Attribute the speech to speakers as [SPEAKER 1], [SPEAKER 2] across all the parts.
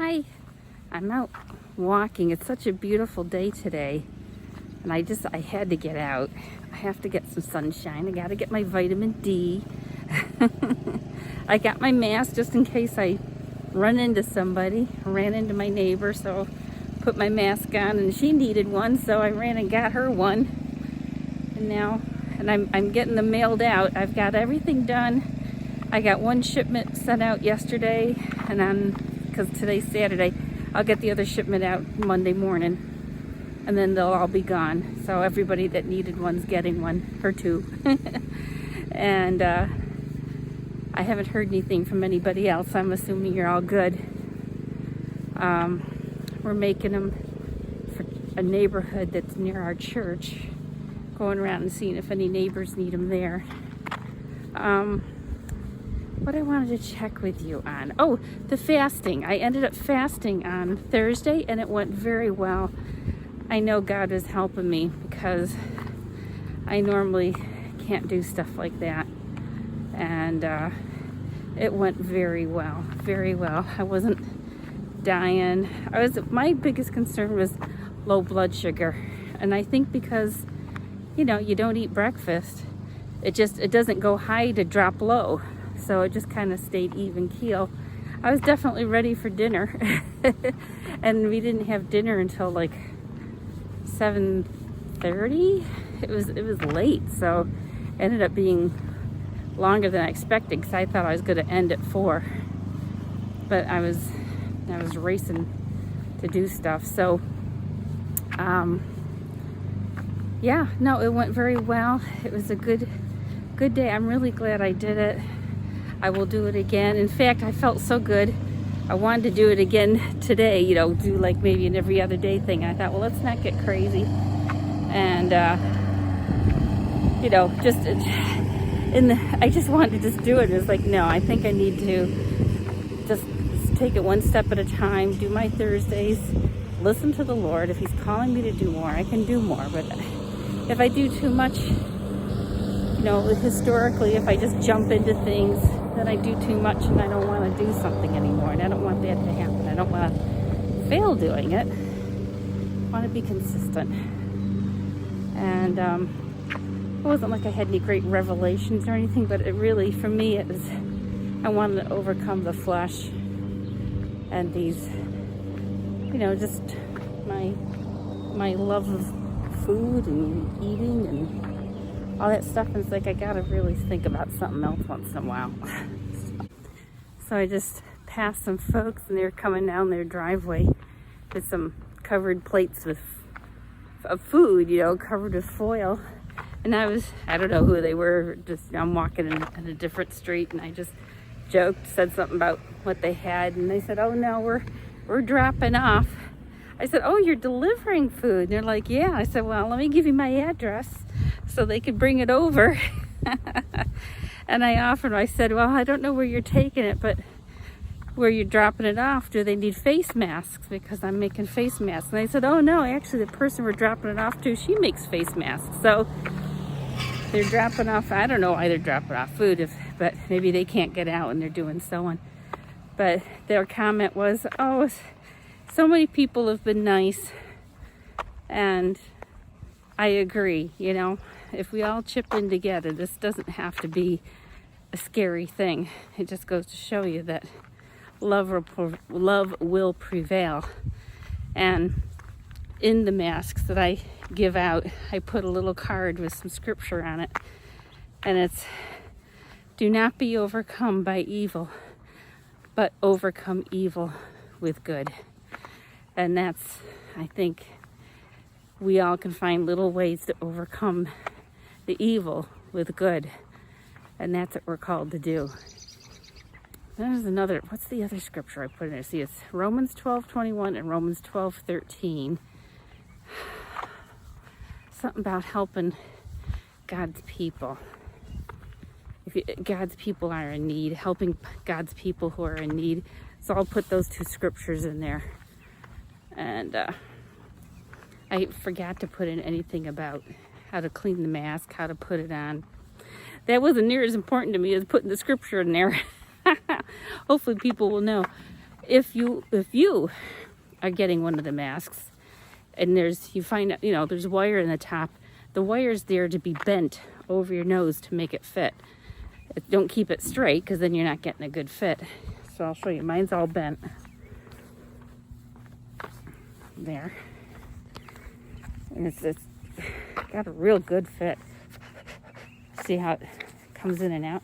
[SPEAKER 1] Hi, I'm out walking. It's such a beautiful day today, and I had to get out. I have to get some sunshine. I got to get my vitamin D. I got my mask just in case I run into somebody. I ran into my neighbor, so put my mask on, and she needed one, so I ran and got her one. And I'm getting them mailed out. I've got everything done. I got one shipment sent out yesterday, and because today's Saturday, I'll get the other shipment out Monday morning, and then they'll all be gone. So everybody that needed one's getting one or two. And I haven't heard anything from anybody else. I'm assuming you're all good. We're making them for a neighborhood that's near our church, going around and seeing if any neighbors need them there. What I wanted to check with you on. Oh, the fasting. I ended up fasting on Thursday, and it went very well. I know God is helping me because I normally can't do stuff like that. And it went very well, very well. I wasn't dying. My biggest concern was low blood sugar. And I think because, you don't eat breakfast, it doesn't go high to drop low. So it just kind of stayed even keel. I was definitely ready for dinner. And we didn't have dinner until like 7:30. It was late, so it ended up being longer than I expected because I thought I was going to end at 4. But I was racing to do stuff. So yeah, no, it went very well. It was a good day. I'm really glad I did it. I will do it again. In fact, I felt so good. I wanted to do it again today, do like maybe an every other day thing. I thought, well, let's not get crazy. And, I just wanted to just do it. It was like, no, I think I need to just take it one step at a time, do my Thursdays, listen to the Lord. If He's calling me to do more, I can do more. But if I do too much, historically, if I just jump into things, then I do too much and I don't want to do something anymore. And I don't want that to happen. I don't want to fail doing it. I want to be consistent. And it wasn't like I had any great revelations or anything, but it really, for me, it was, I wanted to overcome the flesh and these, just my love of food and eating and all that stuff. And it's like I gotta really think about something else once in a while. So I just passed some folks, and they were coming down their driveway with some covered plates of food, covered with foil. And I don't know who they were. I'm walking in a different street, and I just joked, said something about what they had, and they said, "Oh no, we're dropping off." I said, "Oh, you're delivering food?" And they're like, "Yeah." I said, "Well, let me give you my address so they could bring it over." And I said, "Well, I don't know where you're taking it, but where you're dropping it off, do they need face masks? Because I'm making face masks." And they said, "Oh no, actually the person we're dropping it off to, she makes face masks." So they're dropping off, I don't know why they're dropping off food, but maybe they can't get out and they're doing sewing. But their comment was, "Oh, so many people have been nice." And I agree, if we all chip in together, this doesn't have to be a scary thing. It just goes to show you that love will prevail. And in the masks that I give out, I put a little card with some scripture on it. And it's, "Do not be overcome by evil, but overcome evil with good." And that's, I think, we all can find little ways to overcome the evil with good. And that's what we're called to do. There's what's the other scripture I put in there? See, it's Romans 12:21 and Romans 12:13. Something about helping God's people. God's people are in need, helping God's people who are in need. So I'll put those two scriptures in there. And I forgot to put in anything about how to clean the mask, how to put it on. That wasn't near as important to me as putting the scripture in there. Hopefully people will know. if you are getting one of the masks and you find out, there's wire in the top, the wire's there to be bent over your nose to make it fit. Don't keep it straight, because then you're not getting a good fit. So I'll show you. Mine's all bent. There. And it's got a real good fit. See how it comes in and out?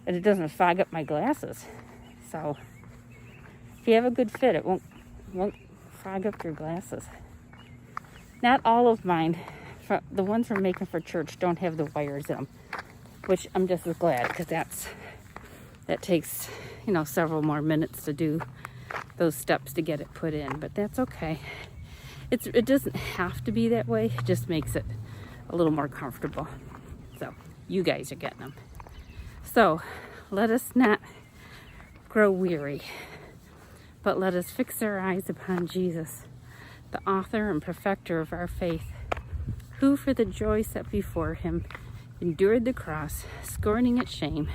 [SPEAKER 1] And it doesn't fog up my glasses. So if you have a good fit, it won't fog up your glasses. Not all of mine, the ones we're making for church, don't have the wires in them, which I'm just as glad, because that takes several more minutes to do those steps to get it put in, but that's okay. It doesn't have to be that way. It just makes it a little more comfortable. So you guys are getting them. So let us not grow weary, but let us fix our eyes upon Jesus, the author and perfecter of our faith, who for the joy set before him endured the cross, scorning its shame,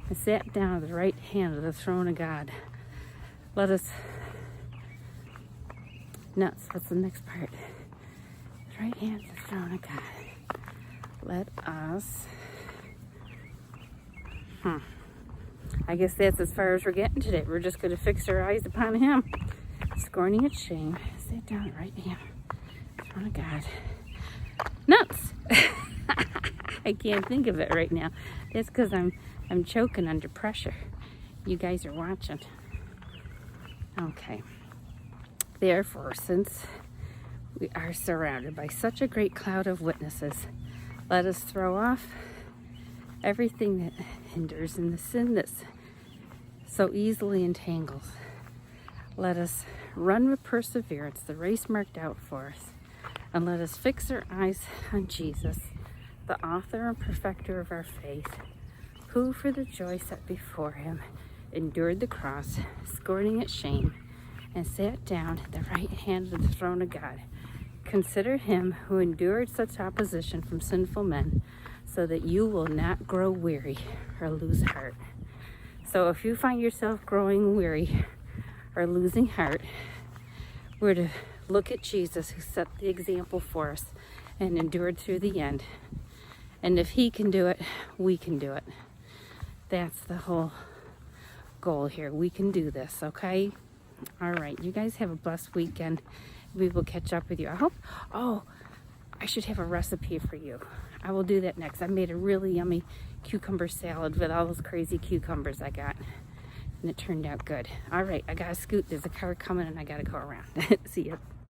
[SPEAKER 1] and sat down at the right hand of the throne of God. Let us, what's the next part? The right hand of the throne of God. Let us, I guess that's as far as we're getting today. We're just going to fix our eyes upon him, scorning its shame, sat down at the right hand of the throne of God. Nuts! I can't think of it right now. That's because I'm choking under pressure. You guys are watching. Okay. Therefore, since we are surrounded by such a great cloud of witnesses, let us throw off everything that hinders and the sin that so easily entangles. Let us run with perseverance the race marked out for us, and let us fix our eyes on Jesus, the author and perfecter of our faith, who for the joy set before him endured the cross, scorning its shame, and sat down at the right hand of the throne of God. Consider him who endured such opposition from sinful men, so that you will not grow weary or lose heart. So if you find yourself growing weary or losing heart, we're to look at Jesus, who set the example for us and endured through the end. And if he can do it, we can do it. That's the whole goal here. We can do this, okay? All right, you guys have a blessed weekend. We will catch up with you. I should have a recipe for you. I will do that next. I made a really yummy cucumber salad with all those crazy cucumbers I got, and it turned out good. All right, I gotta scoot. There's a car coming and I gotta go around. See ya.